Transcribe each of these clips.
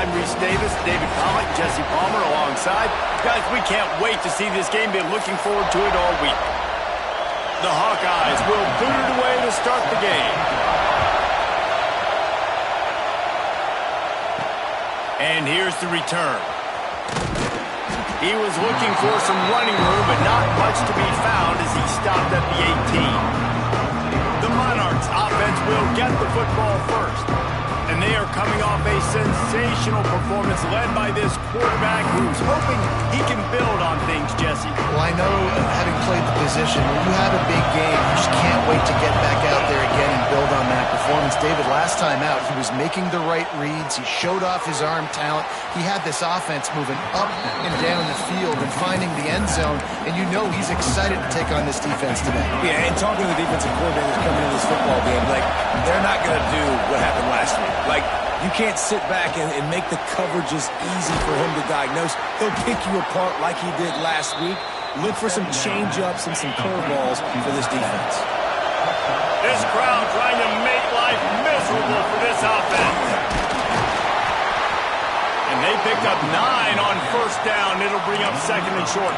I'm Reese Davis, David Pollack, Jesse Palmer alongside. Guys, we can't wait to see this game. Been looking forward to it all week. The Hawkeyes will boot it away to start the game. And here's the return. He was looking for some running room, but not much to be found as he stopped at the 18. The Monarchs offense will get the football first. And they are coming off a sensational performance led by this quarterback who's hoping he can build on things, Jesse. Well, I know, having played the position, when you have a big game, you just can't wait to get back out there again and build on that performance. David, last time out, he was making the right reads. He showed off his arm talent. He had this offense moving up and down the field and finding the end zone. And you know he's excited to take on this defense today. Yeah, and talking to the defensive coordinators coming into this football game, like, they're not going to do what happened last week. Like, you can't sit back and make the coverages easy for him to diagnose. He'll pick you apart like he did last week. Look for some change-ups and some curveballs for this defense. This crowd trying to make life miserable for this offense. And they picked up 9 on first down. It'll bring up second and short.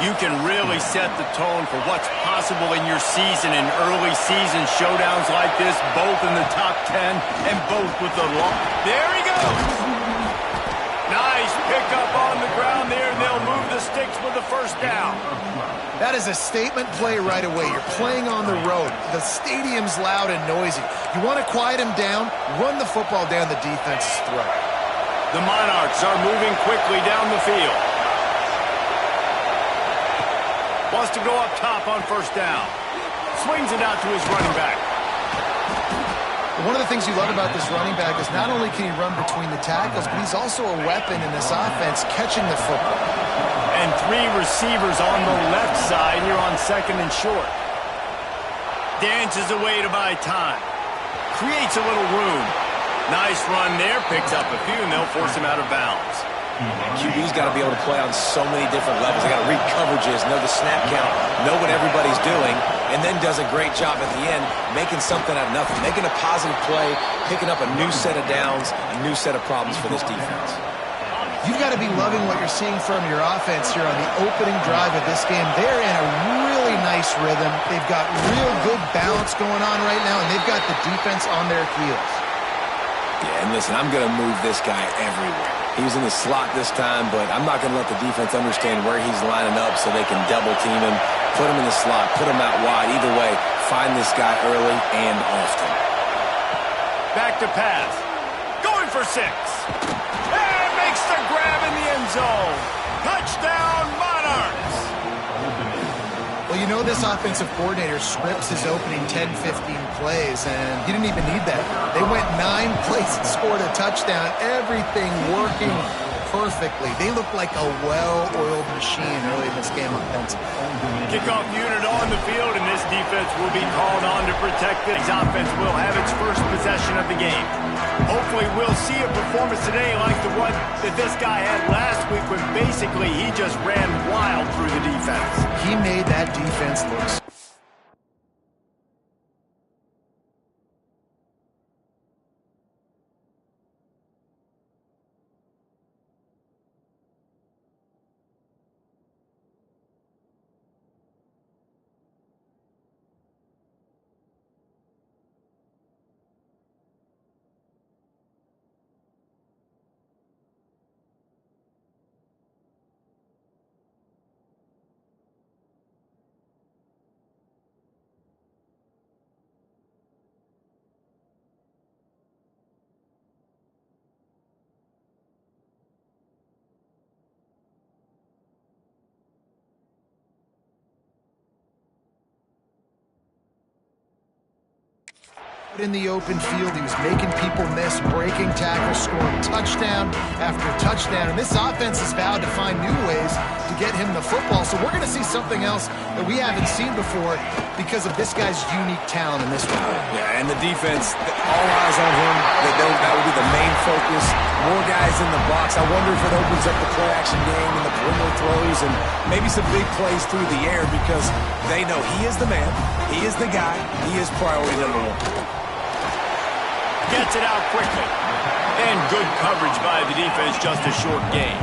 You can really set the tone for what's possible in your season in early season showdowns like this, both in the top 10 and both with the long. There he goes. Nice pickup on the ground there, and they'll move the sticks with the first down. That is a statement play right away. You're playing on the road. The stadium's loud and noisy. You want to quiet him down, run the football down the defense's throat. The Monarchs are moving quickly down the field. Wants to go up top on first down. Swings it out to his running back. One of the things you love about this running back is not only can he run between the tackles, but he's also a weapon in this offense catching the football. And 3 receivers on the left side here on second and short. Dances away to buy time. Creates a little room. Nice run there. Picks up a few, and they'll force him out of bounds. QB's got to be able to play on so many different levels. They got to read coverages, know the snap count, know what everybody's doing, and then does a great job at the end making something out of nothing, making a positive play, picking up a new set of downs, a new set of problems for this defense. You've got to be loving what you're seeing from your offense here on the opening drive of this game. They're in a really nice rhythm. They've got real good balance going on right now, and they've got the defense on their heels. Yeah, and listen, I'm going to move this guy everywhere. He was in the slot this time, but I'm not going to let the defense understand where he's lining up so they can double team him, put him in the slot, put him out wide. Either way, find this guy early and often. Back to pass. Going for 6. And makes the grab in the end zone. Touchdown, Monarchs. Well, you know this offensive coordinator scripts his opening 10, 15 plays, and he didn't even need that. They went 9 plays and scored a touchdown. Everything working perfectly. They look like a well-oiled machine early in this game offensively. Kickoff unit on the field, and this defense will be called on to protect it. His offense will have its first possession of the game. Hopefully we'll see a performance today like the one that this guy had last week when basically he just ran wild through the defense. He made that defense look. In the open field, he was making people miss, breaking tackles, scoring touchdown after touchdown. And this offense has vowed to find new ways to get him the football. So we're going to see something else that we haven't seen before because of this guy's unique talent in this one. Yeah, and the defense, all eyes on him. That will be the main focus. More guys in the box. I wonder if it opens up the play-action game and the perimeter throws and maybe some big plays through the air because they know he is the man, he is the guy, he is priority number 1. Gets it out quickly. And good coverage by the defense, just a short gain.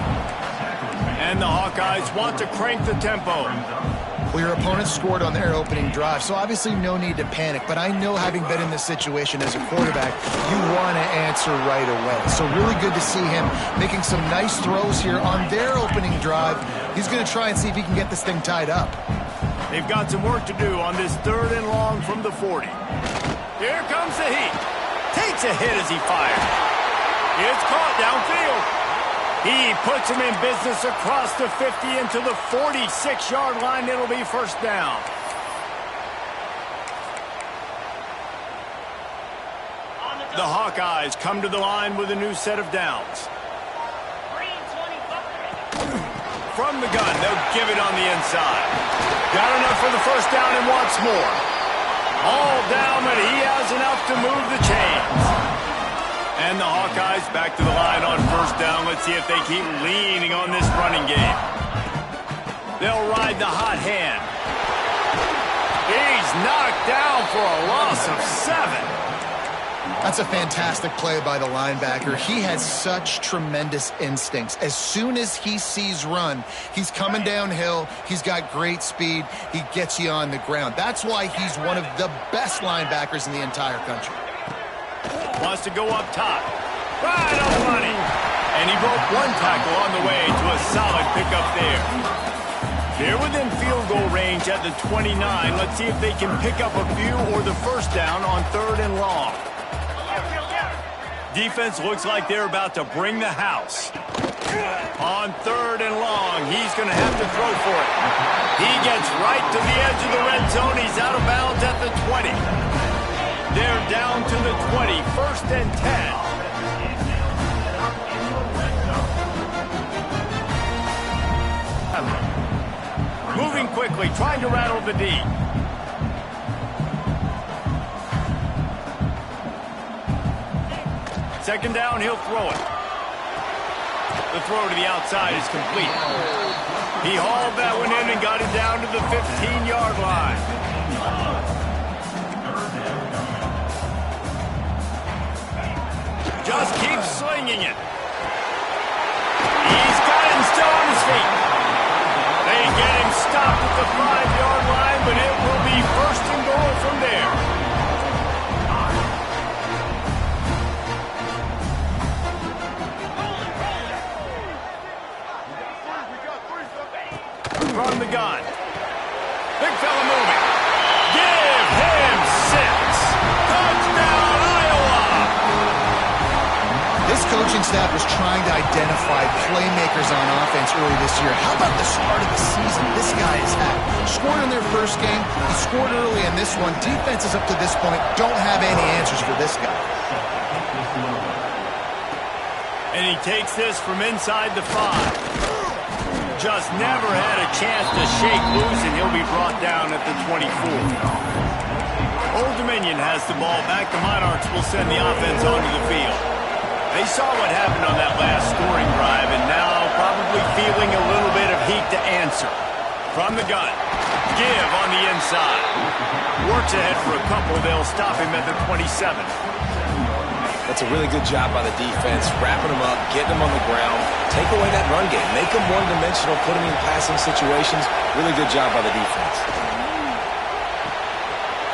And the Hawkeyes want to crank the tempo. Well, your opponent scored on their opening drive, so obviously no need to panic. But I know, having been in this situation as a quarterback, you want to answer right away. So really good to see him making some nice throws here on their opening drive. He's going to try and see if he can get this thing tied up. They've got some work to do on this 3rd and long from the 40. Here comes the heat. Takes a hit as he fires. It's caught downfield. He puts him in business across the 50 into the 46-yard line. It'll be first down. The Hawkeyes come to the line with a new set of downs. From the gun, they'll give it on the inside. Got enough for the first down and wants more. All down, but he has enough to move the chains. And the Hawkeyes back to the line on first down. Let's see if they keep leaning on this running game. They'll ride the hot hand. He's knocked down for a loss of 7. That's a fantastic play by the linebacker. He has such tremendous instincts. As soon as he sees run, he's coming downhill. He's got great speed. He gets you on the ground. That's why he's one of the best linebackers in the entire country. Wants to go up top. Right on the money. And he broke one tackle on the way to a solid pickup there. They're within field goal range at the 29. Let's see if they can pick up a few or the first down on 3rd and long. Defense looks like they're about to bring the house. On 3rd and long, he's going to have to throw for it. He gets right to the edge of the red zone. He's out of bounds at the 20. They're down to the 20, 1st and 10. Moving quickly, trying to rattle the D. Second down, he'll throw it. The throw to the outside is complete. He hauled that one in and got it down to the 15-yard line. Just keeps slinging it. He's got him still on his feet. They get him stopped at the 5-yard line, but it will be 1st and goal from there. From the gun. Big fella moving. Give him 6. Touchdown, Iowa! This coaching staff was trying to identify playmakers on offense early this year. How about the start of the season this guy has had? Scored in their first game. He scored early in this one. Defenses up to this point don't have any answers for this guy. And he takes this from inside the 5. Just never had a chance to shake loose, and he'll be brought down at the 24. Old Dominion has the ball back. The Monarchs will send the offense onto the field. They saw what happened on that last scoring drive, and now probably feeling a little bit of heat to answer. From the gun. Give on the inside. Works ahead for a couple. They'll stop him at the 27. That's a really good job by the defense, wrapping them up, getting them on the ground, take away that run game, make them one-dimensional, put them in passing situations. Really good job by the defense.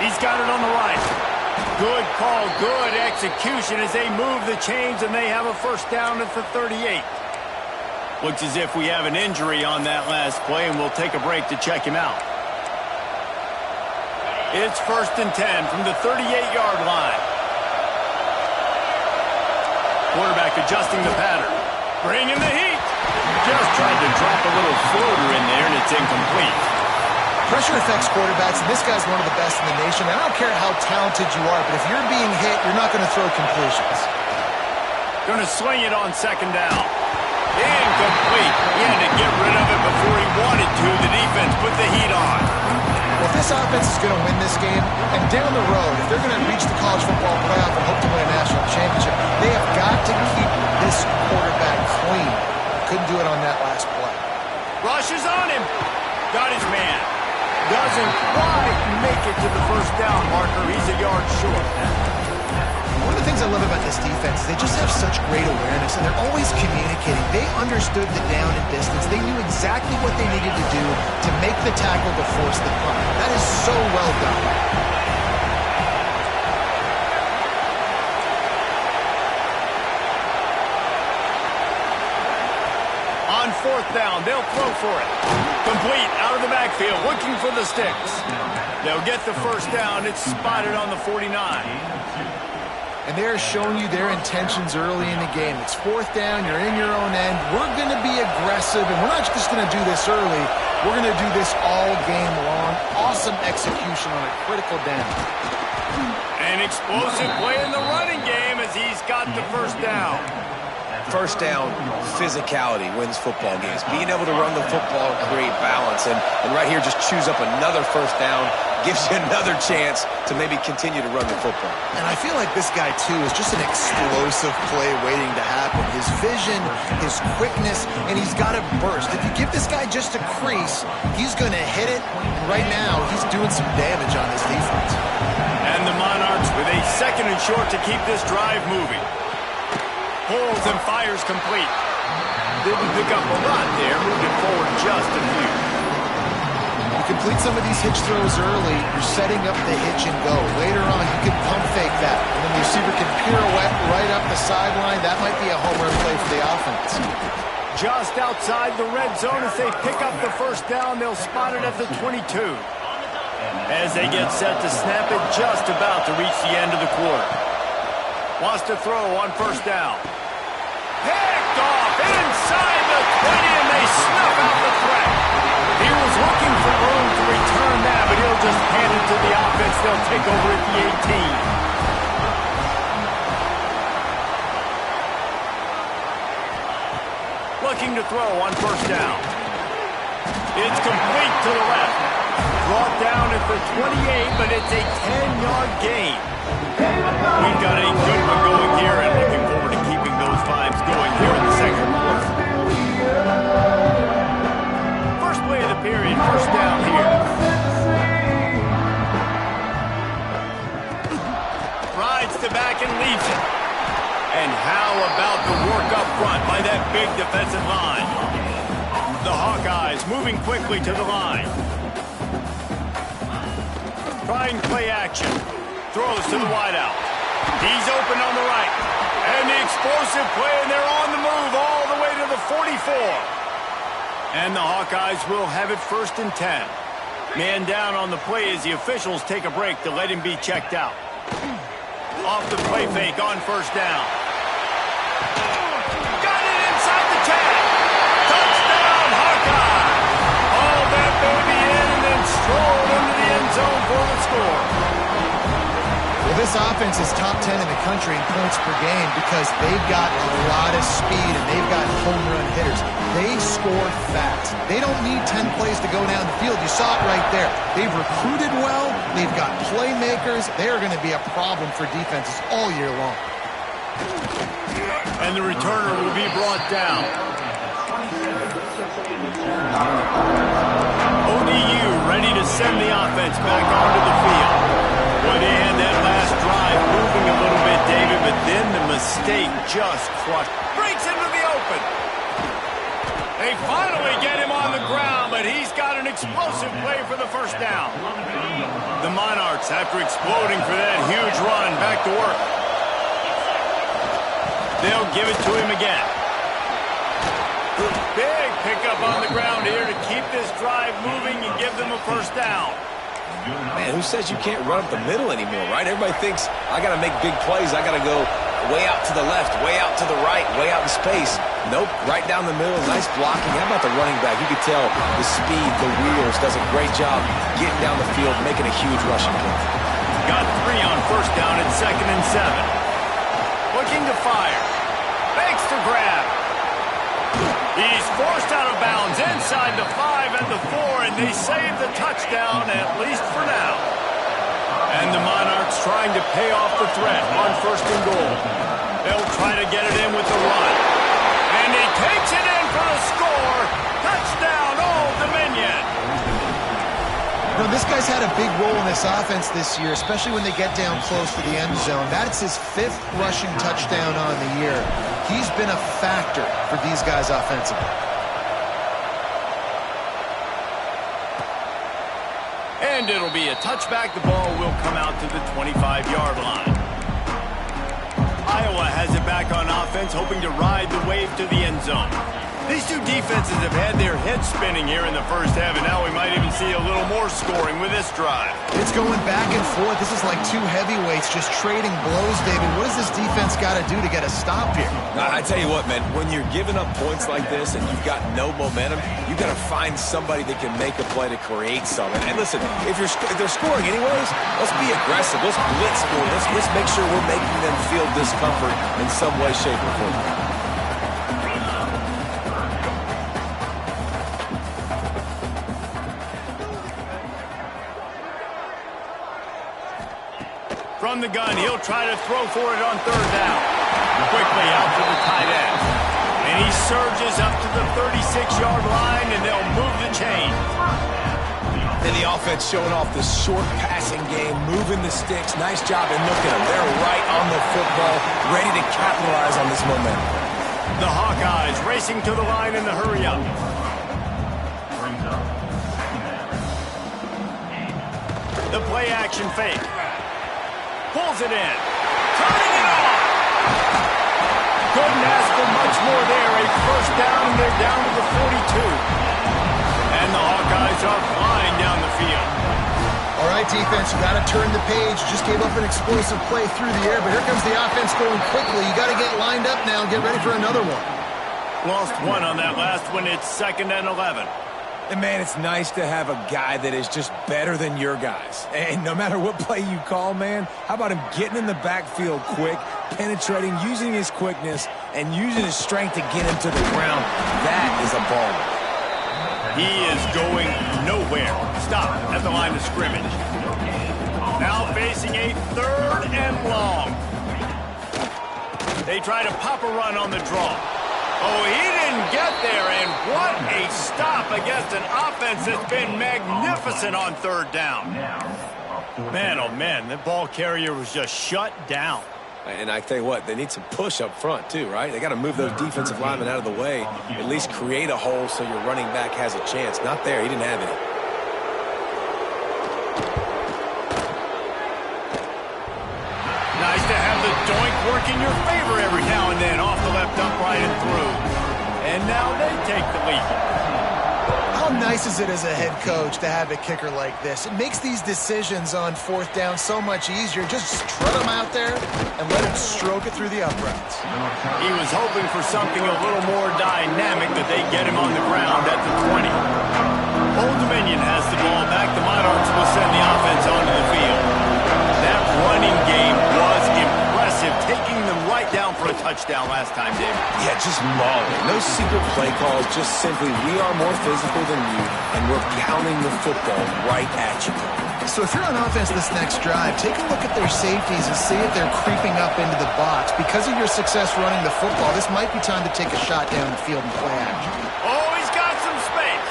He's got it on the right. Good call, good execution as they move the chains, and they have a first down at the 38. Looks as if we have an injury on that last play, and we'll take a break to check him out. It's 1st and 10 from the 38-yard line. Quarterback adjusting the pattern. Bringing the heat. Just tried to drop a little floater in there, and it's incomplete. Pressure affects quarterbacks, and this guy's one of the best in the nation. I don't care how talented you are, but if you're being hit, you're not going to throw completions. Going to swing it on 2nd down. Incomplete. He had to get rid of it before he wanted to. The defense put the heat on. Well, if this offense is going to win this game, and down the road, if they're going to reach the college football playoff and hope to win a national championship, they have got to keep this quarterback clean. Couldn't do it on that last play. Rushes on him. Got his man. Doesn't quite make it to the first down marker. He's a yard short. One of the things I love about this defense is they just have such great awareness, and they're always communicating. They understood the down and distance. They knew exactly what they needed to do to make the tackle to force the punt. That is so well done. On fourth down, they'll throw for it. Complete out of the backfield, looking for the sticks. They'll get the first down. It's spotted on the 49. And they're showing you their intentions early in the game. It's fourth down, you're in your own end. We're going to be aggressive, and we're not just going to do this early. We're going to do this all game long. Awesome execution on a critical down. An explosive play in the running game as he's got the first down. First down, physicality wins football games. Being able to run the football and create balance. And right here, just choose up another first down, gives you another chance to maybe continue to run the football. And I feel like this guy, too, is just an explosive play waiting to happen. His vision, his quickness, and he's got to burst. If you give this guy just a crease, he's going to hit it. And right now, he's doing some damage on this defense. And the Monarchs with a second and short to keep this drive moving. Pulls and fires complete. Didn't pick up a lot there, moving forward just a few. You complete some of these hitch throws early, you're setting up the hitch and go. Later on, you can pump fake that, and then the receiver can pirouette right up the sideline. That might be a home run play for the offense. Just outside the red zone as they pick up the first down, they'll spot it at the 22. As they get set to snap it, just about to reach the end of the quarter. Wants to throw on first down. Picked off inside the 20, and they snuff out the threat. He was looking for room to return that, but he'll just hand it to the offense. They'll take over at the 18. Looking to throw on first down. It's complete to the left. Brought down at the 28, but it's a 10-yard gain. We've got a good one going here, and looking forward to keeping those vibes going here in the second quarter. First play of the period, first down here. Rides to back and leaves it. And how about the work up front by that big defensive line? The Hawkeyes moving quickly to the line. Trying play action. Throws to the wideout. He's open on the right. And the explosive play, and they're on the move all the way to the 44. And the Hawkeyes will have it first and 10. Man down on the play as the officials take a break to let him be checked out. Off the play fake on first down. Got it inside the 10. Touchdown, Hawkeye. Haul that baby in and then stroll into the end zone for the score. Well, this offense is top 10 in the country in points per game because they've got a lot of speed and they've got home run hitters. They score fast. They don't need 10 plays to go down the field. You saw it right there. They've recruited well. They've got playmakers. They are going to be a problem for defenses all year long. And the returner will be brought down. ODU ready to send the offense back onto the field. Well, they had that last drive moving a little bit, David, but then the mistake just crushed. Breaks into the open. They finally get him on the ground, but he's got an explosive play for the first down. The Monarchs, after exploding for that huge run, back to work. They'll give it to him again. Big pickup on the ground here to keep this drive moving and give them a first down. Man, who says you can't run up the middle anymore, right? Everybody thinks, I got to make big plays. I got to go way out to the left, way out to the right, way out in space. Nope, right down the middle. Nice blocking. How about the running back? You could tell the speed, the wheels, does a great job getting down the field, making a huge rushing play. Got 3 on first down at 2nd and 7. Looking to fire. Fakes to grab. He's forced out of bounds inside the 5 and the 4, and they save the touchdown, at least for now. And the Monarchs trying to pay off the threat on 1st and goal. They'll try to get it in with the run. And he takes it in for the score. Touchdown, Old Dominion. You know, this guy's had a big role in this offense this year, especially when they get down close to the end zone. That's his 5th rushing touchdown on the year. He's been a factor for these guys offensively. And it'll be a touchback. The ball will come out to the 25-yard line. Iowa has it back on offense, hoping to ride the wave to the end zone. These two defenses have had their heads spinning here in the first half, and now we might even see a little more scoring with this drive. It's going back and forth. This is like two heavyweights just trading blows, David. What does this defense got to do to get a stop here? I tell you what, man, when you're giving up points like this and you've got no momentum, you've got to find somebody that can make a play to create something. And listen, if they're scoring anyways, let's be aggressive. Let's blitz for them. Let's make sure we're making them feel discomfort in some way, shape, or form. From the gun, he'll try to throw for it on 3rd down. Quickly out to the tight end. And he surges up to the 36-yard line, and they'll move the chain. And the offense showing off the short passing game, moving the sticks. Nice job, and look at them. They're right on the football, ready to capitalize on this momentum. The Hawkeyes racing to the line in the hurry-up. The play-action fake. Pulls it in. Turning it off. Couldn't ask for much more there. A first down, and they're down to the 42. And the Hawkeyes are flying down the field. All right, defense, you got to turn the page. Just gave up an explosive play through the air, but here comes the offense going quickly. You got to get lined up now and get ready for another one. Lost one on that last one. It's 2nd and 11. And, man, it's nice to have a guy that is just better than your guys. And no matter what play you call, man, how about him getting in the backfield quick, penetrating, using his quickness, and using his strength to get him to the ground. That is a baller. He is going nowhere. Stop at the line of scrimmage. Now facing a 3rd and long. They try to pop a run on the draw. Oh, he didn't get there, and what a stop against an offense that's been magnificent on 3rd down. Man, oh man, the ball carrier was just shut down. And I tell you what, they need some push up front too, right? They got to move those defensive linemen out of the way, at least create a hole so your running back has a chance. Not there, he didn't have any. Nice to have the doink work in your favor every now and then, off the left upright and through. And now they take the lead. How nice is it as a head coach to have a kicker like this? It makes these decisions on 4th down so much easier. Just trot him out there and let him stroke it through the uprights. He was hoping for something a little more dynamic, that they get him on the ground at the 20. Old Dominion has the ball back. The Monarchs will send the offense onto the field. That running game was impressive, taking them right down for a touchdown last time, David. Yeah, just mauling. No secret play calls, just simply we are more physical than you, and we're pounding the football right at you. So if you're on offense this next drive, take a look at their safeties and see if they're creeping up into the box. Because of your success running the football, this might be time to take a shot down the field and play action. Oh, he's got some space.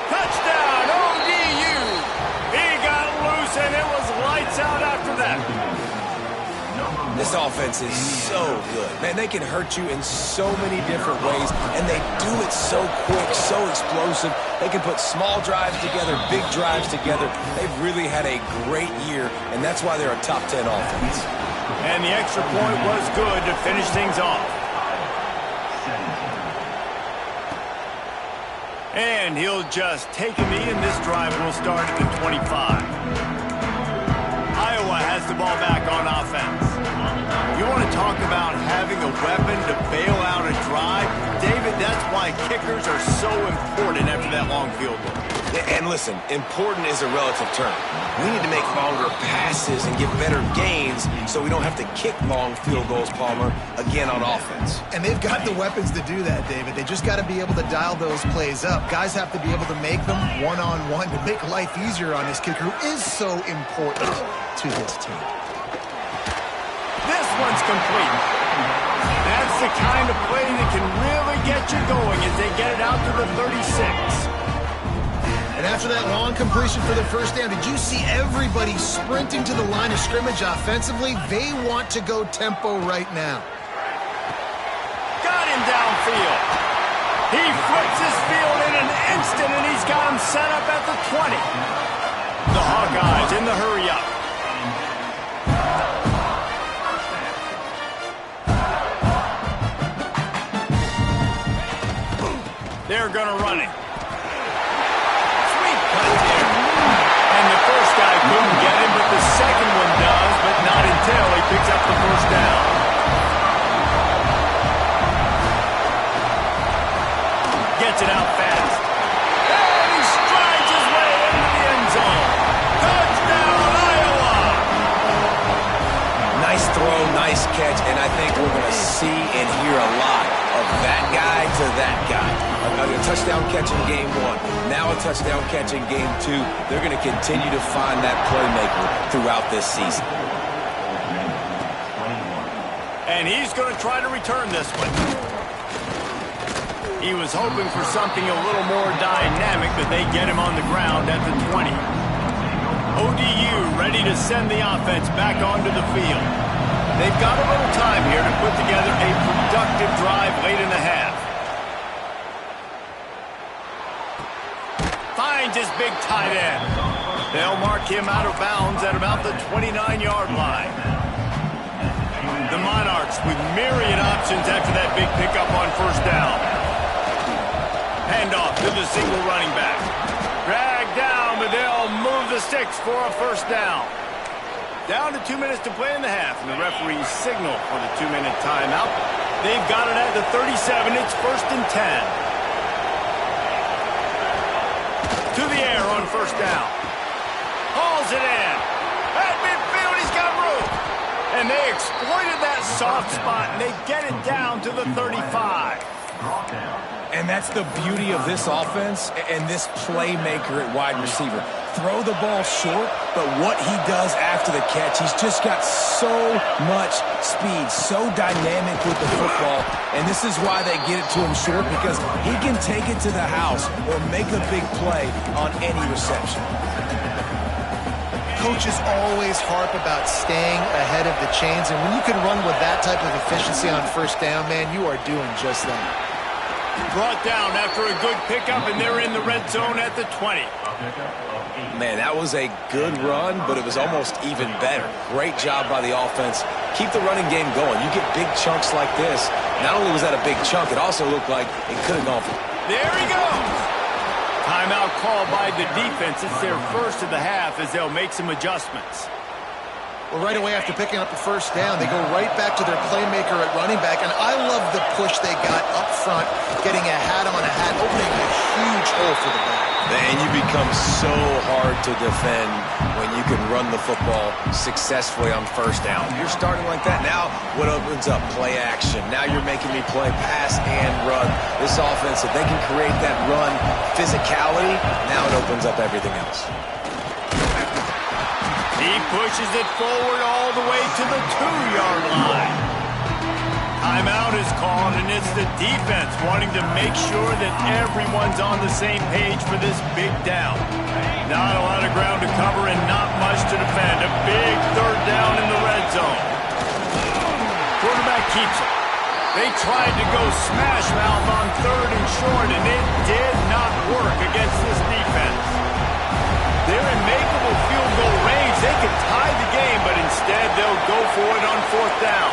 Touchdown, ODU. He got loose, and it was lights out after that. This offense is so good. Man, they can hurt you in so many different ways, and they do it so quick, so explosive. They can put small drives together, big drives together. They've really had a great year, and that's why they're a top 10 offense. And the extra point was good to finish things off. And he'll just take a knee, and this drive will start at the 25. Iowa has the ball back on offense. You want to talk about having a weapon to bail out a drive? David, that's why kickers are so important after that long field goal. And listen, important is a relative term. We need to make longer passes and get better gains so we don't have to kick long field goals, Palmer, again on offense. And they've got the weapons to do that, David. They just got to be able to dial those plays up. Guys have to be able to make them one-on-one to make life easier on this kicker, who is so important to this team. This one's complete. That's is the kind of play that can really get you going as they get it out to the 36. And after that long completion for the first down, did you see everybody sprinting to the line of scrimmage offensively? They want to go tempo right now. Got him downfield. He flips his field in an instant, and he's got him set up at the 20. The Hawkeyes in the hurry up. They're going to run it. Sweet cut there. And the first guy couldn't get him, but the second one does, but not until he picks up the first down. Gets it out fast. And he strides his way into the end zone. Touchdown, Iowa! Nice throw, nice catch, and I think we're going to see and hear a lot of that guy to that guy. A touchdown catch in game 1. Now a touchdown catch in game 2. They're going to continue to find that playmaker throughout this season. And he's going to try to return this one. He was hoping for something a little more dynamic, but they get him on the ground at the 20. ODU ready to send the offense back onto the field. They've got a little time here to put together a productive drive late in the half. Finds his big tight end. They'll mark him out of bounds at about the 29-yard line. The Monarchs with myriad options after that big pickup on first down. Handoff to the single running back. Dragged down, but they'll move the sticks for a first down. Down to 2 minutes to play in the half, and the referees signal for the 2-minute timeout. They've got it at the 37. It's 1st and 10. To the air on first down. Hauls it in. At midfield, he's got room. And they exploited that soft spot, and they get it down to the 35. And that's the beauty of this offense and this playmaker at wide receiver. Throw the ball short, but what he does after the catch, he's just got so much speed, so dynamic with the football, and this is why they get it to him short, because he can take it to the house or make a big play on any reception. Coaches always harp about staying ahead of the chains, and when you can run with that type of efficiency on first down, man, you are doing just that. Brought down after a good pickup, and they're in the red zone at the 20. Man, that was a good run, but it was almost even better. Great job by the offense. Keep the running game going. You get big chunks like this. Not only was that a big chunk, it also looked like it could have gone for. There he goes. Timeout called by the defense. It's their first of the half as they'll make some adjustments. Well, right away after picking up the first down, they go right back to their playmaker at running back, and I love the push they got up front, getting a hat on a hat, opening a huge hole for the back. And you become so hard to defend when you can run the football successfully on first down. You're starting like that. Now what opens up? Play action. Now you're making me play pass and run. This offense, if they can create that run physicality, now it opens up everything else. He pushes it forward all the way to the 2-yard line. Timeout is called, and it's the defense wanting to make sure that everyone's on the same page for this big down. Not a lot of ground to cover and not much to defend. A big third down in the red zone. Quarterback keeps it. They tried to go smash mouth on 3rd and short, and it did not work against this defense. They're in makeable field goal range. They could tie the game, but instead they'll go for it on 4th down.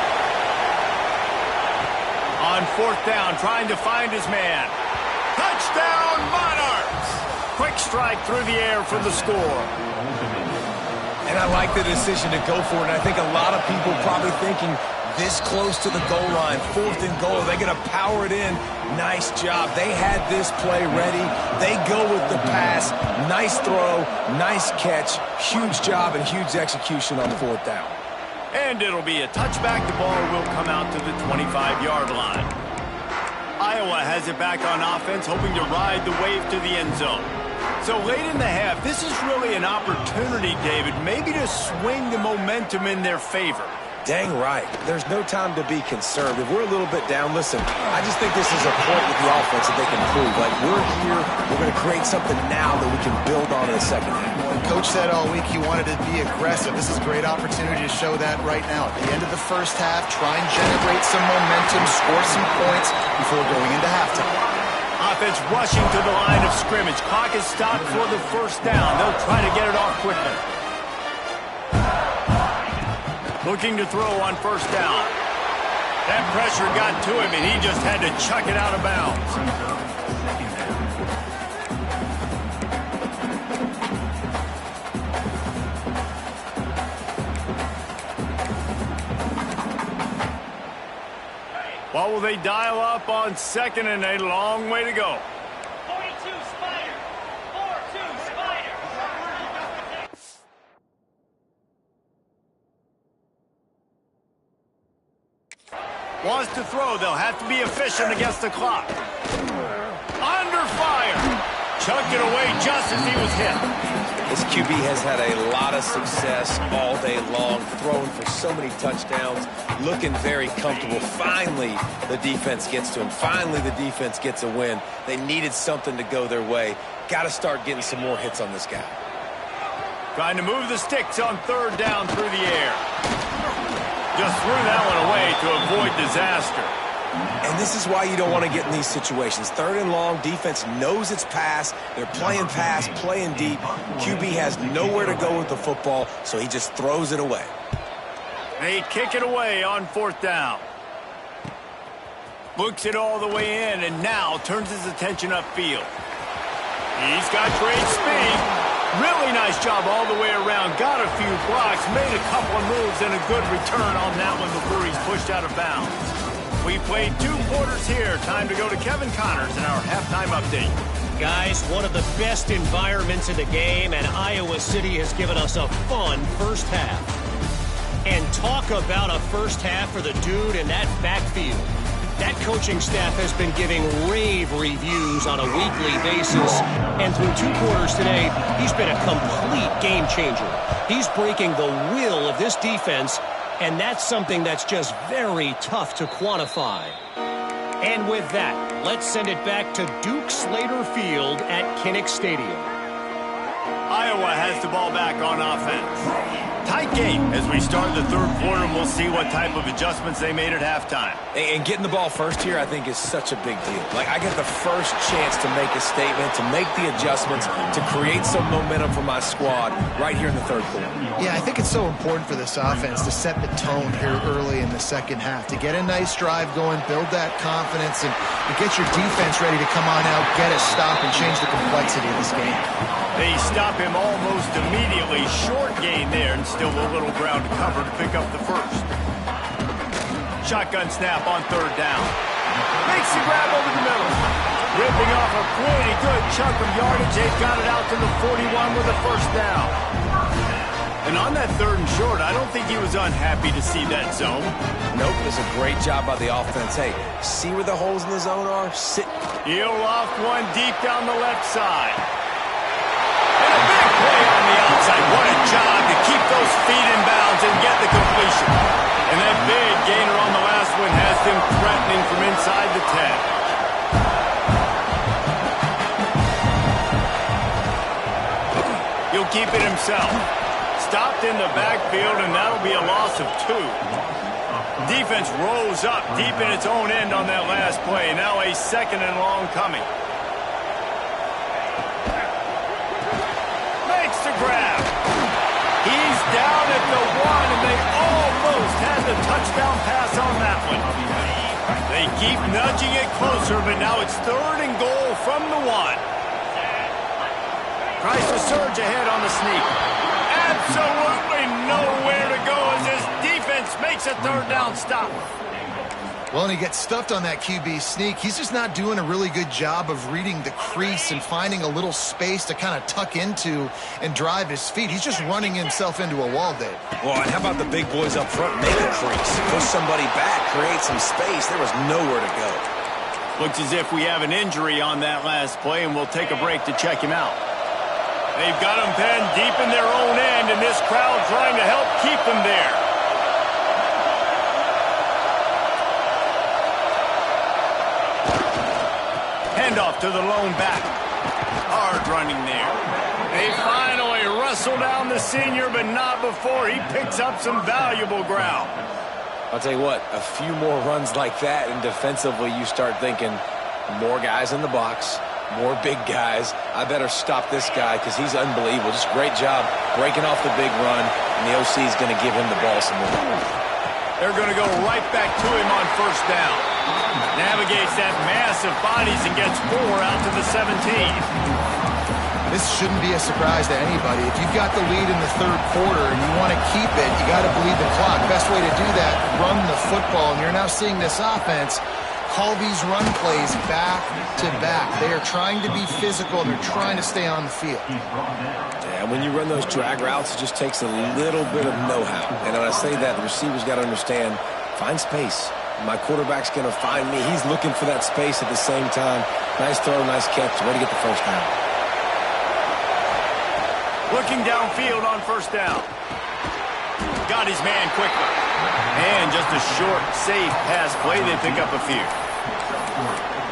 On 4th down, trying to find his man. Touchdown, Monarchs! Quick strike through the air for the score. And I like the decision to go for it. And I think a lot of people probably thinking this close to the goal line, 4th and goal, they're going to power it in. Nice job. They had this play ready. They go with the pass. Nice throw, nice catch. Huge job and huge execution on 4th down. And it'll be a touchback. The ball will come out to the 25-yard line. Iowa has it back on offense, hoping to ride the wave to the end zone. So late in the half, this is really an opportunity, David, maybe to swing the momentum in their favor. Dang right. There's no time to be concerned. If we're a little bit down, listen, I just think this is a point with the offense that they can prove. Like, we're here, we're going to create something now that we can build on in the second half. Well, Coach said all week he wanted to be aggressive. This is a great opportunity to show that right now. At the end of the first half, try and generate some momentum, score some points before going into halftime. Offense rushing to the line of scrimmage. Clock is stopped for the first down. They'll try to get it off quickly. Looking to throw on first down. That pressure got to him, and he just had to chuck it out of bounds. What will they dial up on second and a long way to go? 42 Spider. 4-2 Spider. Wants to throw. They'll have to be efficient against the clock. Under fire. Chucked it away just as he was hit. This QB has had a lot of success all day long, throwing for so many touchdowns, looking very comfortable. Finally, the defense gets to him. Finally, the defense gets a win. They needed something to go their way. Got to start getting some more hits on this guy. Trying to move the sticks on third down through the air. Just threw that one away to avoid disaster. And this is why you don't want to get in these situations. Third and long, defense knows it's pass. They're playing pass, playing deep. QB has nowhere to go with the football, so he just throws it away. They kick it away on fourth down. Looks it all the way in, and now turns his attention upfield. He's got great speed. Really nice job all the way around. Got a few blocks, made a couple of moves, and a good return on that one before he's pushed out of bounds. We played 2 quarters here. Time to go to Kevin Connors in our halftime update. Guys, one of the best environments in the game, and Iowa City has given us a fun first half. And talk about a first half for the dude in that backfield. That coaching staff has been giving rave reviews on a weekly basis. And through 2 quarters today, he's been a complete game changer. He's breaking the will of this defense, and that's something that's just very tough to quantify. And with that, let's send it back to Duke Slater Field at Kinnick Stadium. Iowa has the ball back on offense. Tight game as we start the third quarter, and we'll see what type of adjustments they made at halftime. And getting the ball first here, I think, is such a big deal. Like, I get the first chance to make a statement, to make the adjustments, to create some momentum for my squad right here in the third quarter. Yeah, I think it's so important for this offense to set the tone here early in the second half, to get a nice drive going, build that confidence, and get your defense ready to come on out, get a stop, and change the complexity of this game. They stop him almost immediately. Short gain there, and still a little ground to cover to pick up the first. Shotgun snap on third down. Makes the grab over the middle. Ripping off a pretty good chunk of yardage. They've got it out to the 41 with a first down. And on that third and short, I don't think he was unhappy to see that zone. Nope, it was a great job by the offense. Hey, see where the holes in the zone are? Sit. He'll loft one deep down the left side. And a big play on the outside. What a job to keep those feet in bounds and get the completion. And that big gainer on the last one has them threatening from inside the 10. He'll keep it himself. Stopped in the backfield, and that'll be a loss of 2. Defense rolls up deep in its own end on that last play. Now a second and long coming. Makes the grab. He's down at the 1, and they almost had the touchdown pass on that one. They keep nudging it closer, but now it's third and goal from the 1. Tries to surge ahead on the sneak. Absolutely nowhere to go as this defense makes a third down stop. Well, and he gets stuffed on that QB sneak. He's just not doing a really good job of reading the crease and finding a little space to kind of tuck into and drive his feet. He's just running himself into a wall, Dave. Well, and how about the big boys up front? Make a crease. Push somebody back. Create some space. There was nowhere to go. Looks as if we have an injury on that last play, and we'll take a break to check him out. They've got him pinned deep in their own end, and this crowd trying to help keep them there. Handoff to the lone back. Hard running there. They finally wrestle down the senior, but not before he picks up some valuable ground. I'll tell you what, a few more runs like that, and defensively you start thinking, more guys in the box, more big guys. I better stop this guy because he's unbelievable. Just great job breaking off the big run, and the OC is going to give him the ball some more. They're going to go right back to him on first down. Navigates that mass of bodies and gets 4 out to the 17. This shouldn't be a surprise to anybody. If you've got the lead in the third quarter and you want to keep it, you got to bleed the clock. Best way to do that, run the football. And you're now seeing this offense call these run plays back to back. They are trying to be physical, and they're trying to stay on the field. Yeah, when you run those drag routes, it just takes a little bit of know-how. And when I say that, the receiver's got to understand, find space. My quarterback's going to find me. He's looking for that space at the same time. Nice throw, nice catch. Way to get the first down. Looking downfield on first down. Got his man quickly. And just a short, safe pass play. They pick up a few.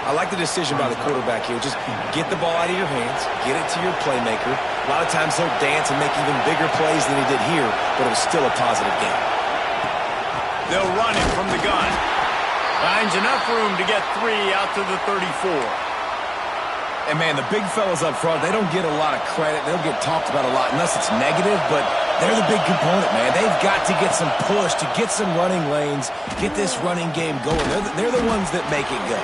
I like the decision by the quarterback here. Just get the ball out of your hands. Get it to your playmaker. A lot of times he'll dance and make even bigger plays than he did here, but it was still a positive game. They'll run it from the gun. Finds enough room to get 3 out to the 34. And, man, the big fellas up front, they don't get a lot of credit. They don't get talked about a lot unless it's negative, but they're the big component, man. They've got to get some push, to get some running lanes, get this running game going. They're the ones that make it go.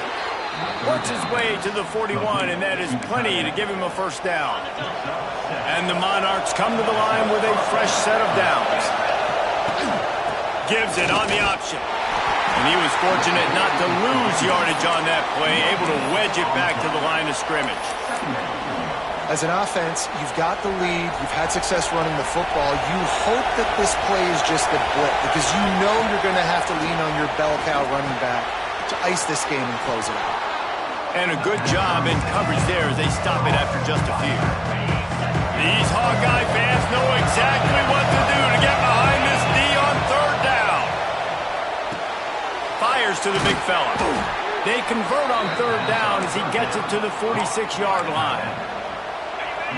Works his way to the 41, and that is plenty to give him a first down. And the Monarchs come to the line with a fresh set of downs. Gives it on the option. And he was fortunate not to lose yardage on that play, able to wedge it back to the line of scrimmage. As an offense, you've got the lead. You've had success running the football. You hope that this play is just a blip because you know you're going to have to lean on your bell cow running back to ice this game and close it out. And a good job in coverage there as they stop it after just a few. These Hawkeye fans know exactly what to do to get behind this D on third down. Fires to the big fella. They convert on third down as he gets it to the 46-yard line.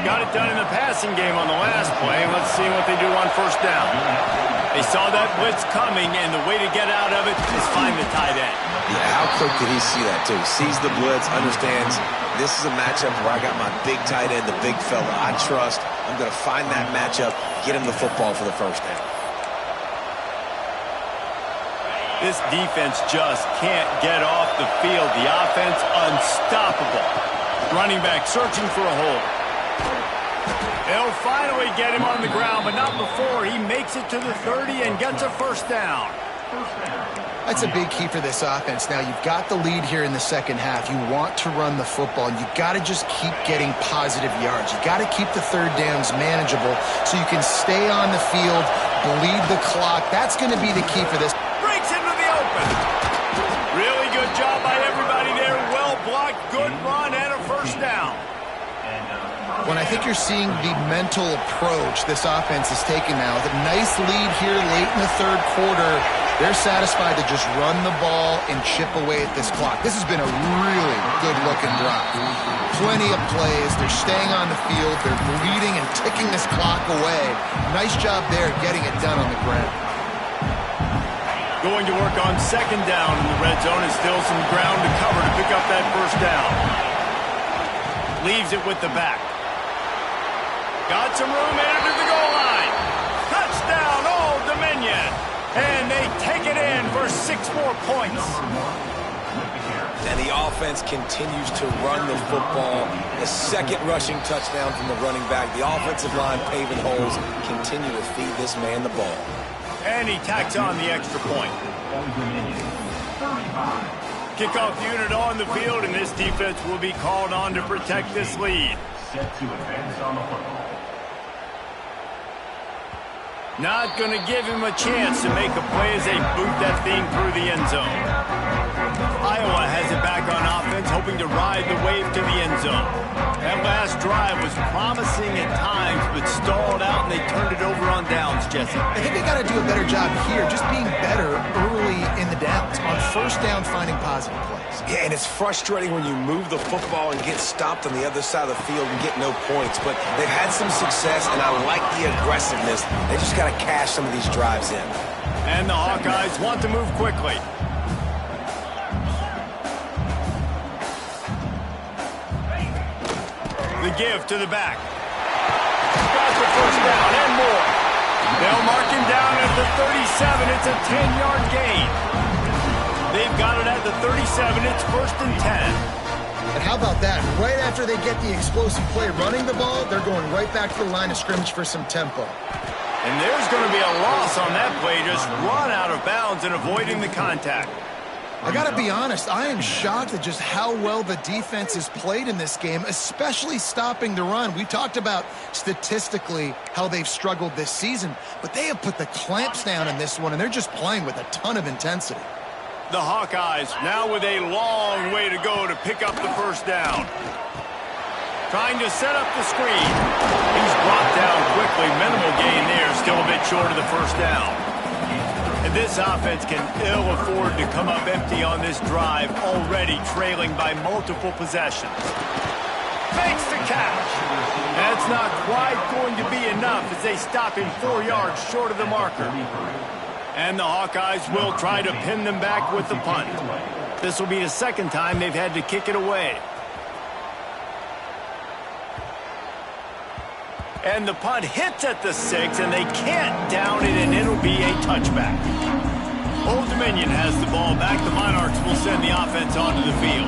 Got it done in the passing game on the last play. Let's see what they do on first down. They saw that blitz coming, and the way to get out of it is find the tight end. Yeah, how quick did he see that, too? Sees the blitz, understands this is a matchup where I got my big tight end, the big fella I trust. I'm going to find that matchup, get him the football for the first down. This defense just can't get off the field. The offense unstoppable. Running back searching for a hole. They'll finally get him on the ground, but not before he makes it to the 30 and gets a first down. That's a big key for this offense. Now, you've got the lead here in the second half. You want to run the football, and you've got to just keep getting positive yards. You've got to keep the third downs manageable so you can stay on the field, bleed the clock. That's going to be the key for this. Breaks into the open. Really good job by everybody there. Well blocked, good run, and a first down. When I think you're seeing the mental approach this offense is taking now, with a nice lead here late in the third quarter, they're satisfied to just run the ball and chip away at this clock. This has been a really good-looking drive. Plenty of plays. They're staying on the field. They're bleeding and ticking this clock away. Nice job there getting it done on the ground. Going to work on second down in the red zone and still some ground to cover to pick up that first down. Leaves it with the back. Got some room into the goal line. Touchdown, Old Dominion. And they take it in for 6 more points. And the offense continues to run the football. The second rushing touchdown from the running back. The offensive line paving holes. Continue to feed this man the ball. And he tacks on the extra point. Kickoff unit on the field, and this defense will be called on to protect this lead. Set to advance on the football. Not going to give him a chance to make a play as they boot that thing through the end zone. Iowa has it back on offense hoping to ride the wave to the end zone. That last drive was promising at times, but stalled out, and they turned it over on downs, Jesse. I think they got to do a better job here, just being better early in the downs, on first down, finding positive plays. Yeah, and it's frustrating when you move the football and get stopped on the other side of the field and get no points. But they've had some success, and I like the aggressiveness. They just got to cash some of these drives in. And the Hawkeyes want to move quickly. The give to the back. Got the first down and more. They'll mark him down at the 37. It's a 10-yard gain. They've got it at the 37. It's 1st and 10. And how about that? Right after they get the explosive play running the ball, they're going right back to the line of scrimmage for some tempo. And there's going to be a loss on that play, just run out of bounds and avoiding the contact. I got to be honest, I am shocked at just how well the defense has played in this game, especially stopping the run. We talked about statistically how they've struggled this season, but they have put the clamps down in this one, and they're just playing with a ton of intensity. The Hawkeyes now with a long way to go to pick up the first down. Trying to set up the screen. He's brought down quickly. Minimal gain there, still a bit short of the first down. And this offense can ill afford to come up empty on this drive, already trailing by multiple possessions. Fakes the catch. That's not quite going to be enough as they stop him 4 yards short of the marker. And the Hawkeyes will try to pin them back with the punt. This will be the second time they've had to kick it away. And the punt hits at the 6, and they can't down it, and it'll be a touchback. Old Dominion has the ball back. The Monarchs will send the offense onto the field.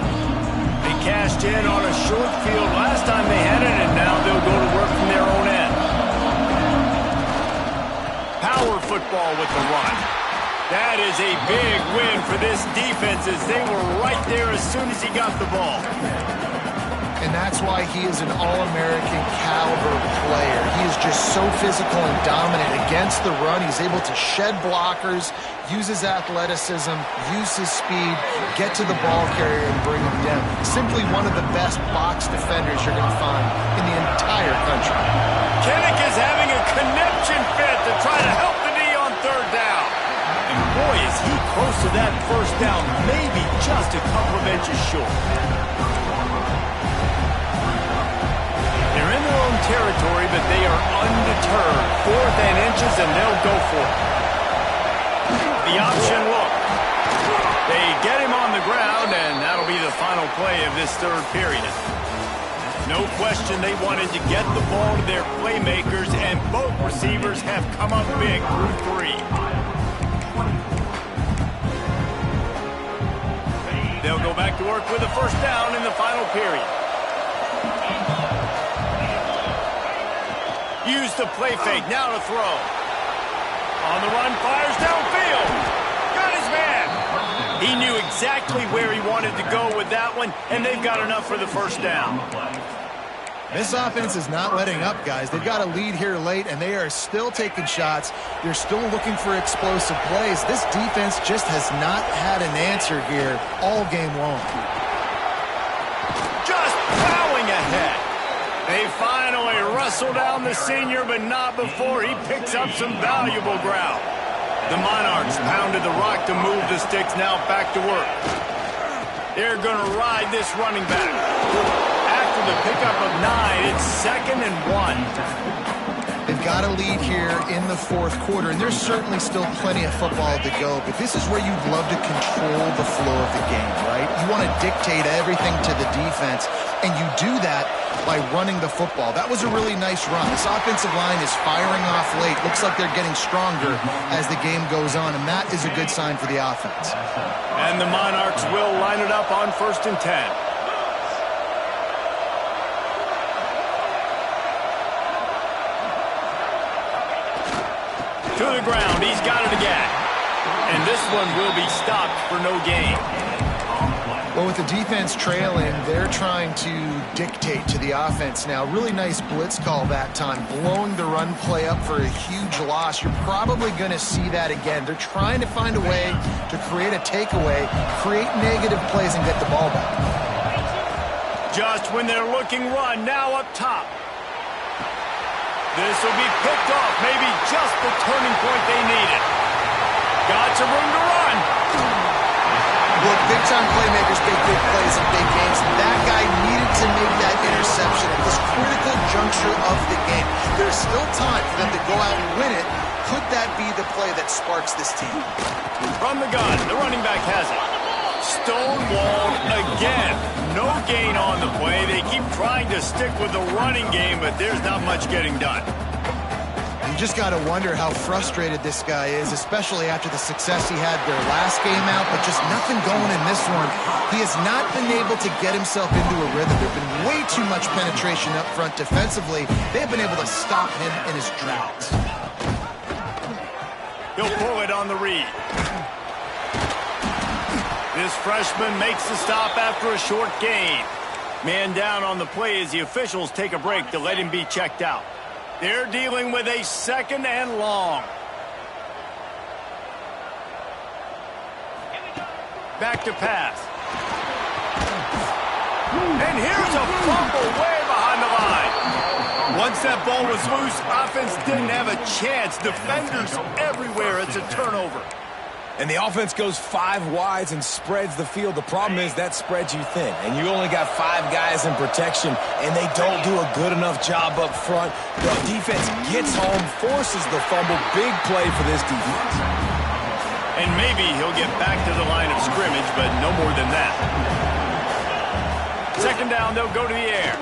They cashed in on a short field last time they had it, and now they'll go to work from their own end. Power football with the run. That is a big win for this defense, as they were right there as soon as he got the ball. And that's why he is an All-American caliber player. He is just so physical and dominant against the run. He's able to shed blockers, use his athleticism, use his speed, get to the ball carrier and bring him down. Simply one of the best box defenders you're going to find in the entire country. Kinnick is having a conniption fit to try to help the D on third down. And boy, is he close to that first down, maybe just a couple of inches short. They're in their own territory, but they are undeterred. 4th and inches, and they'll go for it. The option look. They get him on the ground, and that'll be the final play of this third period. No question they wanted to get the ball to their playmakers, and both receivers have come up big through 3. They'll go back to work with a first down in the final period. Use the play fake, now to throw. On the run, fires downfield. Got his man. He knew exactly where he wanted to go with that one, and they've got enough for the first down. This offense is not letting up, guys. They've got a lead here late, and they are still taking shots. They're still looking for explosive plays. This defense just has not had an answer here all game long. Just plowing ahead. They finally wrestle down the senior, but not before he picks up some valuable ground. The Monarchs pounded the rock to move the sticks, now back to work. They're going to ride this running back. After the pickup of 9, it's 2nd and 1. They've got a lead here in the 4th quarter, and there's certainly still plenty of football to go, but this is where you'd love to control the flow of the game, right? You want to dictate everything to the defense, and you do that by running the football. That was a really nice run. This offensive line is firing off late. Looks like they're getting stronger as the game goes on, and that is a good sign for the offense. And the Monarchs will line it up on 1st and 10. To the ground, he's got it again. And this one will be stopped for no gain. Well, with the defense trailing, they're trying to dictate to the offense now. Really nice blitz call that time, blowing the run play up for a huge loss. You're probably going to see that again. They're trying to find a way to create a takeaway, create negative plays, and get the ball back. Just when they're looking run, now up top. This will be picked off, maybe just the turning point they needed. Got some room to run. Look, big-time playmakers make big plays in big games. That guy needed to make that interception at this critical juncture of the game. There's still time for them to go out and win it. Could that be the play that sparks this team? From the gun, the running back has it. Stonewalled again. No gain on the play. They keep trying to stick with the running game, but there's not much getting done. You just got to wonder how frustrated this guy is, especially after the success he had their last game out, but just nothing going in this one. He has not been able to get himself into a rhythm. There's been way too much penetration up front defensively. They've been able to stop him in his tracks. He'll pull it on the read. This freshman makes the stop after a short gain. Man down on the play as the officials take a break to let him be checked out. They're dealing with a second and long. Back to pass. And here's a fumble way behind the line. Once that ball was loose, offense didn't have a chance. Defenders everywhere. It's a turnover. And the offense goes 5 wides and spreads the field. The problem is that spreads you thin, and you only got 5 guys in protection, and they don't do a good enough job up front. The defense gets home, forces the fumble. Big play for this defense. And maybe he'll get back to the line of scrimmage, but no more than that. Second down, they'll go to the air.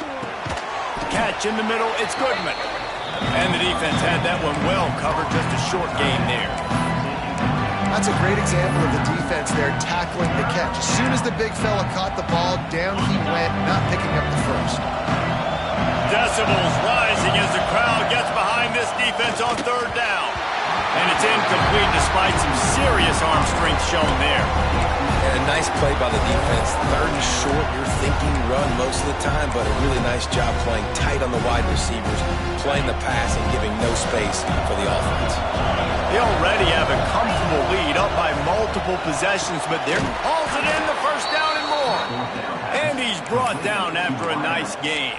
Catch in the middle, it's Goodman. And the defense had that one well covered, just a short gain there. That's a great example of the defense there tackling the catch. As soon as the big fella caught the ball, down he went, not picking up the first. Decibels rising as the crowd gets behind this defense on third down. And it's incomplete despite some serious arm strength shown there. And a nice play by the defense. Third and short, you're thinking run most of the time, but a really nice job playing tight on the wide receivers, playing the pass and giving no space for the offense. They already have a comfortable lead up by multiple possessions, but they're hauls it in the first down and more. And he's brought down after a nice gain.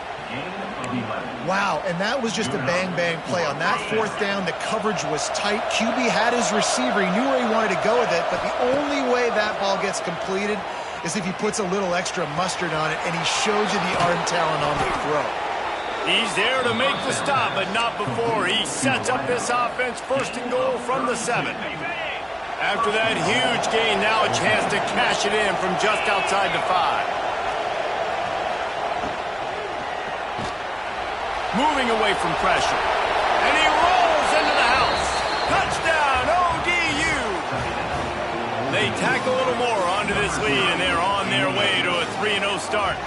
Wow, and that was just a bang-bang play. On that fourth down, the coverage was tight. QB had his receiver. He knew where he wanted to go with it, but the only way that ball gets completed is if he puts a little extra mustard on it, and he shows you the arm talent on the throw. He's there to make the stop, but not before. He sets up this offense first and goal from the 7. After that huge gain, now a chance to cash it in from just outside the 5. Moving away from pressure. And he rolls into the house. Touchdown, ODU. They tack a little more onto this lead, and they're on their way to a 3-0 start.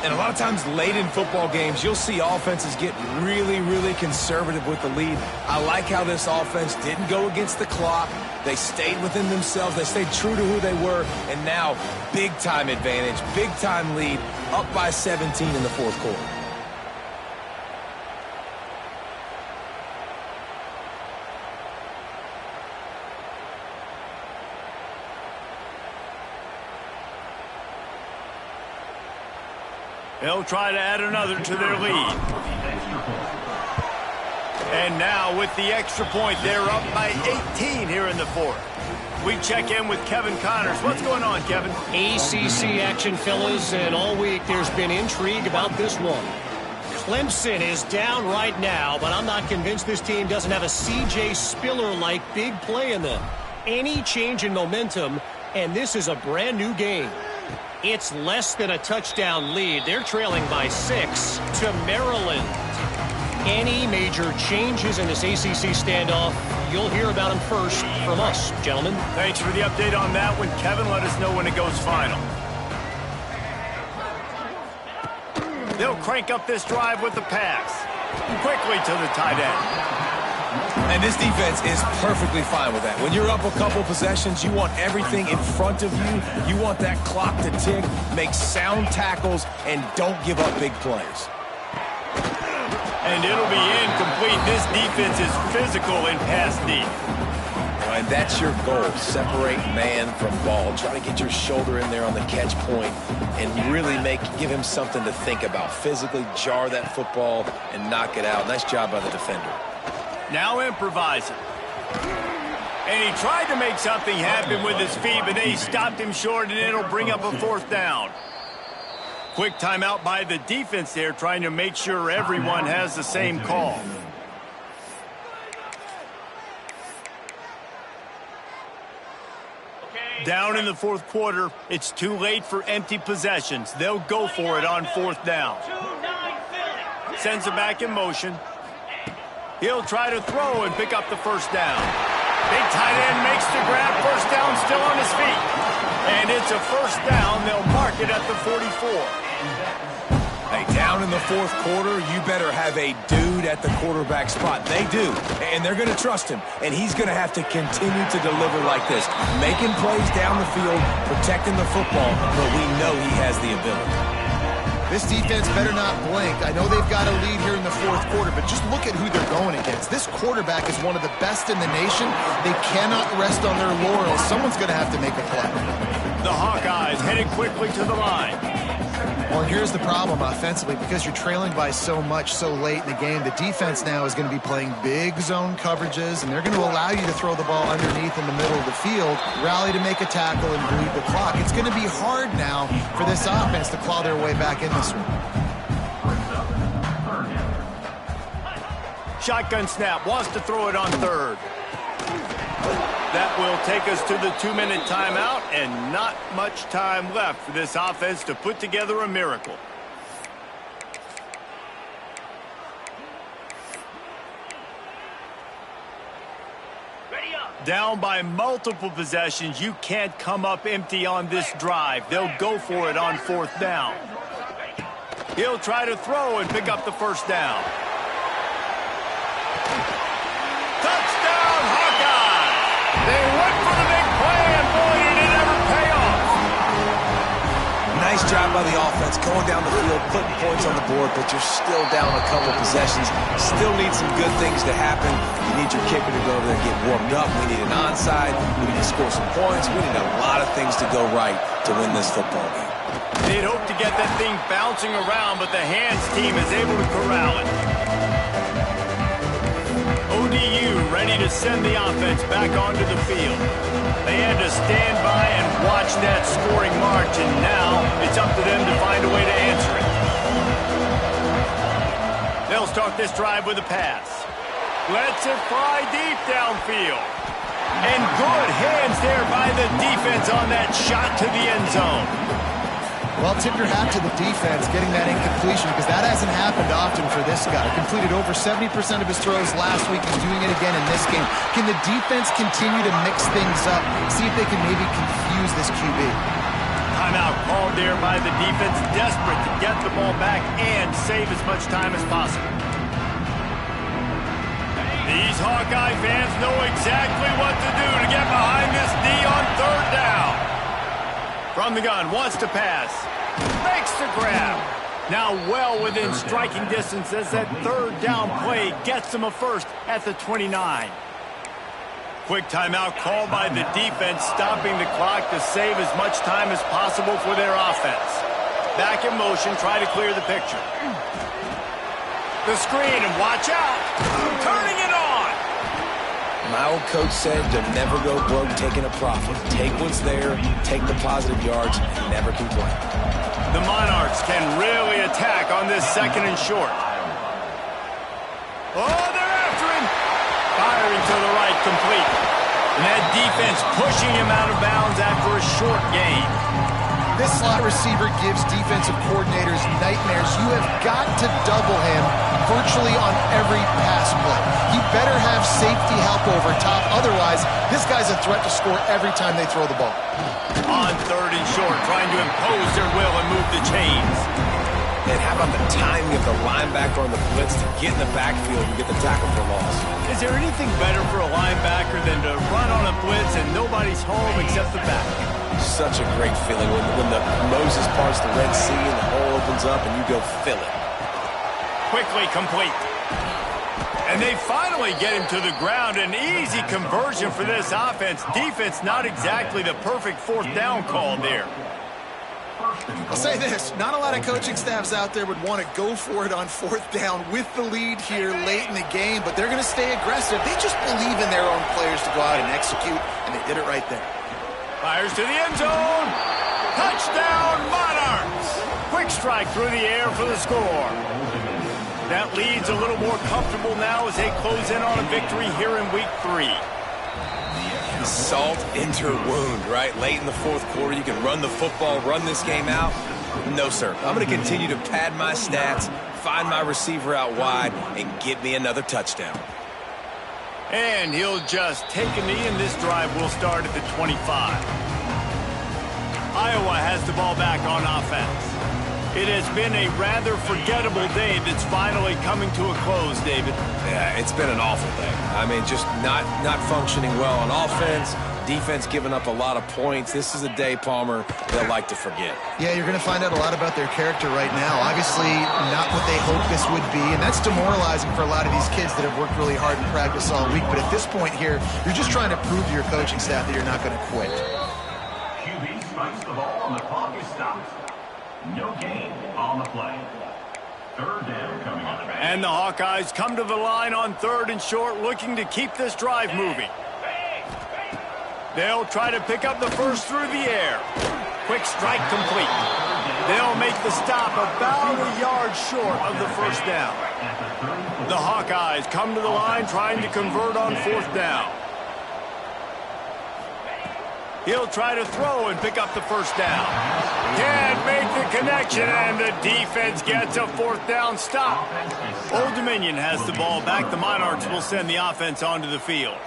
And a lot of times late in football games, you'll see offenses get really, really conservative with the lead. I like how this offense didn't go against the clock. They stayed within themselves. They stayed true to who they were. And now, big-time advantage, big-time lead, up by 17 in the fourth quarter. They'll try to add another to their lead. And now with the extra point, they're up by 18 here in the fourth. We check in with Kevin Connors. What's going on, Kevin? ACC action, fellas, and all week there's been intrigue about this one. Clemson is down right now, but I'm not convinced this team doesn't have a C.J. Spiller-like big play in them. Any change in momentum, and this is a brand new game. It's less than a touchdown lead. They're trailing by 6 to Maryland. Any major changes in this ACC standoff, you'll hear about them first from us, gentlemen. Thanks for the update on that one, Kevin. Let us know when it goes final. They'll crank up this drive with the pass. Quickly to the tight end. And this defense is perfectly fine with that. When you're up a couple possessions, you want everything in front of you. You want that clock to tick, make sound tackles, and don't give up big plays. And it'll be incomplete. This defense is physical in pass deep. and that's your goal. Separate man from ball. Try to get your shoulder in there on the catch point and really give him something to think about. Physically jar that football and knock it out. Nice job by the defender. Now improvising. And he tried to make something happen with his feet, but then he stopped him short, and it'll bring up a 4th down. Quick timeout by the defense there, trying to make sure everyone has the same call. Down in the 4th quarter, it's too late for empty possessions. They'll go for it on 4th down. Sends it back in motion. He'll try to throw and pick up the 1st down. Big tight end makes the grab. 1st down, still on his feet. And it's a 1st down. They'll mark it at the 44. Hey, down in the 4th quarter, you better have a dude at the quarterback spot. They do, and they're going to trust him. And he's going to have to continue to deliver like this. Making plays down the field, protecting the football, but we know he has the ability. This defense better not blink. I know they've got a lead here in the 4th quarter, but just look at who they're going against. This quarterback is one of the best in the nation. They cannot rest on their laurels. Someone's going to have to make a play. The Hawkeyes headed quickly to the line. Well, here's the problem offensively. Because you're trailing by so much so late in the game, the defense now is going to be playing big zone coverages, and they're going to allow you to throw the ball underneath in the middle of the field, rally to make a tackle, and bleed the clock. It's going to be hard now for this offense to claw their way back in this one. Shotgun snap, wants to throw it on 3rd. That will take us to the 2-minute timeout, and not much time left for this offense to put together a miracle. Down by multiple possessions, you can't come up empty on this drive. They'll go for it on 4th down. He'll try to throw and pick up the 1st down. Touchdown, Hawkeye! They went for the big play, and boy, did it ever pay off. Nice job by the offense, going down the field, putting points on the board, but you're still down a couple possessions. Still need some good things to happen. You need your kicker to go over there and get warmed up. We need an onside. We need to score some points. We need a lot of things to go right to win this football game. They'd hope to get that thing bouncing around, but the hands team is able to corral it. ODU ready to send the offense back onto the field. They had to stand by and watch that scoring march, and now it's up to them to find a way to answer it. They'll start this drive with a pass. Lets it fly deep downfield. And good hands there by the defense on that shot to the end zone. Well, tip your hat to the defense getting that incompletion, because that hasn't happened often for this guy. Completed over 70% of his throws last week. He's doing it again in this game. Can the defense continue to mix things up, see if they can maybe confuse this QB? Timeout called there by the defense, desperate to get the ball back and save as much time as possible. These Hawkeye fans know exactly what to do to get behind this D on 3rd down. From the gun, wants to pass. Makes the grab. Now well within striking distance as that 3rd down play gets them a 1st at the 29. Quick timeout called by the defense, stopping the clock to save as much time as possible for their offense. Back in motion, try to clear the picture. The screen, and watch out. Turning it on. My old coach said to never go broke taking a profit. Take what's there, take the positive yards, and never complain. The Monarchs can really attack on this 2nd and short. Oh, they're after him. Firing to the right, complete. And that defense pushing him out of bounds after a short gain. This slot receiver gives defensive coordinators nightmares. You have got to double him virtually on every pass play. He better have safety help over top. Otherwise, this guy's a threat to score every time they throw the ball. On 3rd and short, trying to impose their will and move the chains. And how about the timing of the linebacker on the blitz to get in the backfield and get the tackle for loss? Is there anything better for a linebacker than to run on a blitz and nobody's home except the back? Such a great feeling when the Moses parts the Red Sea and the hole opens up and you go fill it. Quickly complete. And they finally get him to the ground. An easy conversion for this offense. Defense, not exactly the perfect fourth down call there. I'll say this, not a lot of coaching staffs out there would want to go for it on fourth down with the lead here late in the game, but they're going to stay aggressive. They just believe in their own players to go out and execute, and they did it right there. Fires to the end zone. Touchdown, Monarchs. Quick strike through the air for the score. That lead's a little more comfortable now as they close in on a victory here in week 3. Salt into wound, right? Late in the fourth quarter, you can run the football, run this game out. No, sir. I'm going to continue to pad my stats, find my receiver out wide, and get me another touchdown. And he'll just take a knee, and this drive will start at the 25. Iowa has the ball back on offense. It has been a rather forgettable day that's finally coming to a close, David. Yeah, it's been an awful day. I mean, just not functioning well on offense, defense giving up a lot of points. This is a day, Palmer, they'll like to forget. Yeah, you're going to find out a lot about their character right now. Obviously, not what they hoped this would be, and that's demoralizing for a lot of these kids that have worked really hard in practice all week. But at this point here, you're just trying to prove to your coaching staff that you're not going to quit. QB strikes the ball and the clock is stopped. No gain on the play. Third down coming up. And the Hawkeyes come to the line on 3rd and short, looking to keep this drive moving. They'll try to pick up the first through the air. Quick strike complete. They'll make the stop about a yard short of the first down. The Hawkeyes come to the line trying to convert on 4th down. He'll try to throw and pick up the first down. Can't make the connection, and the defense gets a 4th down stop. Old Dominion has the ball back. The Monarchs will send the offense onto the field.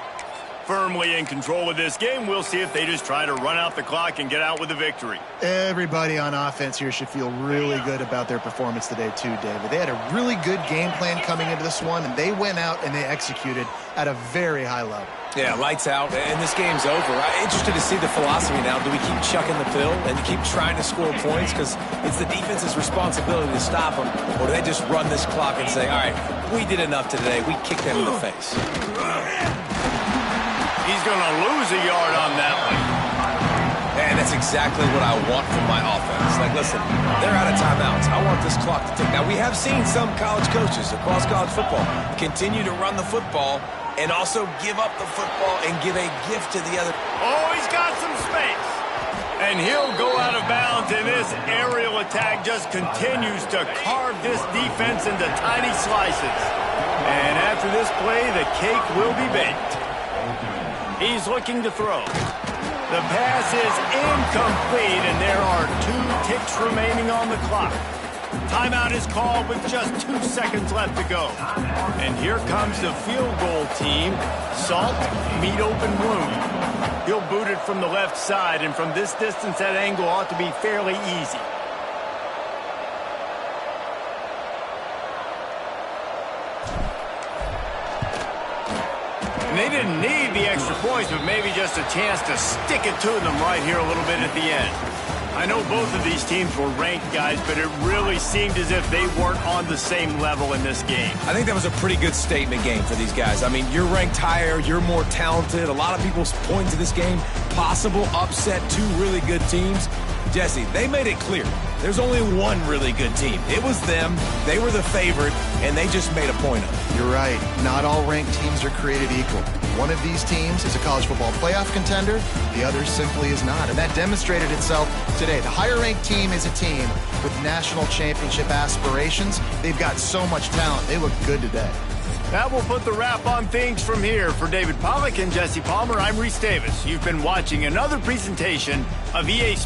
Firmly in control of this game. We'll see if they just try to run out the clock and get out with a victory. Everybody on offense here should feel really good about their performance today too, David. They had a really good game plan coming into this one, and they went out and they executed at a very high level. Yeah, lights out, and this game's over. I'm interested to see the philosophy now. Do we keep chucking the pill and keep trying to score points because it's the defense's responsibility to stop them, or do they just run this clock and say, all right, we did enough today. We kicked them in the face. He's going to lose a yard on that one. And that's exactly what I want from my offense. Like, listen, they're out of timeouts. I want this clock to tick. Now, we have seen some college coaches across college football continue to run the football and also give up the football and give a gift to the other. Oh, he's got some space. And he'll go out of bounds, and this aerial attack just continues to carve this defense into tiny slices. And after this play, the cake will be baked. He's looking to throw. The pass is incomplete, and there are 2 ticks remaining on the clock. Timeout is called with just 2 seconds left to go. And here comes the field goal team. Salt, meet open wound. He'll boot it from the left side, and from this distance, that angle ought to be fairly easy. And they didn't need the extra points, but maybe just a chance to stick it to them right here a little bit at the end. I know both of these teams were ranked, guys, but it really seemed as if they weren't on the same level in this game. I think that was a pretty good statement game for these guys. I mean, you're ranked higher, you're more talented. A lot of people point to this game, possible upset, 2 really good teams. Jesse, they made it clear. There's only one really good team. It was them. They were the favorite, and they just made a point of it. You're right. Not all ranked teams are created equal. One of these teams is a college football playoff contender. The other simply is not. And that demonstrated itself today. The higher-ranked team is a team with national championship aspirations. They've got so much talent. They look good today. That will put the wrap on things from here. For David Pollack and Jesse Palmer, I'm Reese Davis. You've been watching another presentation of EA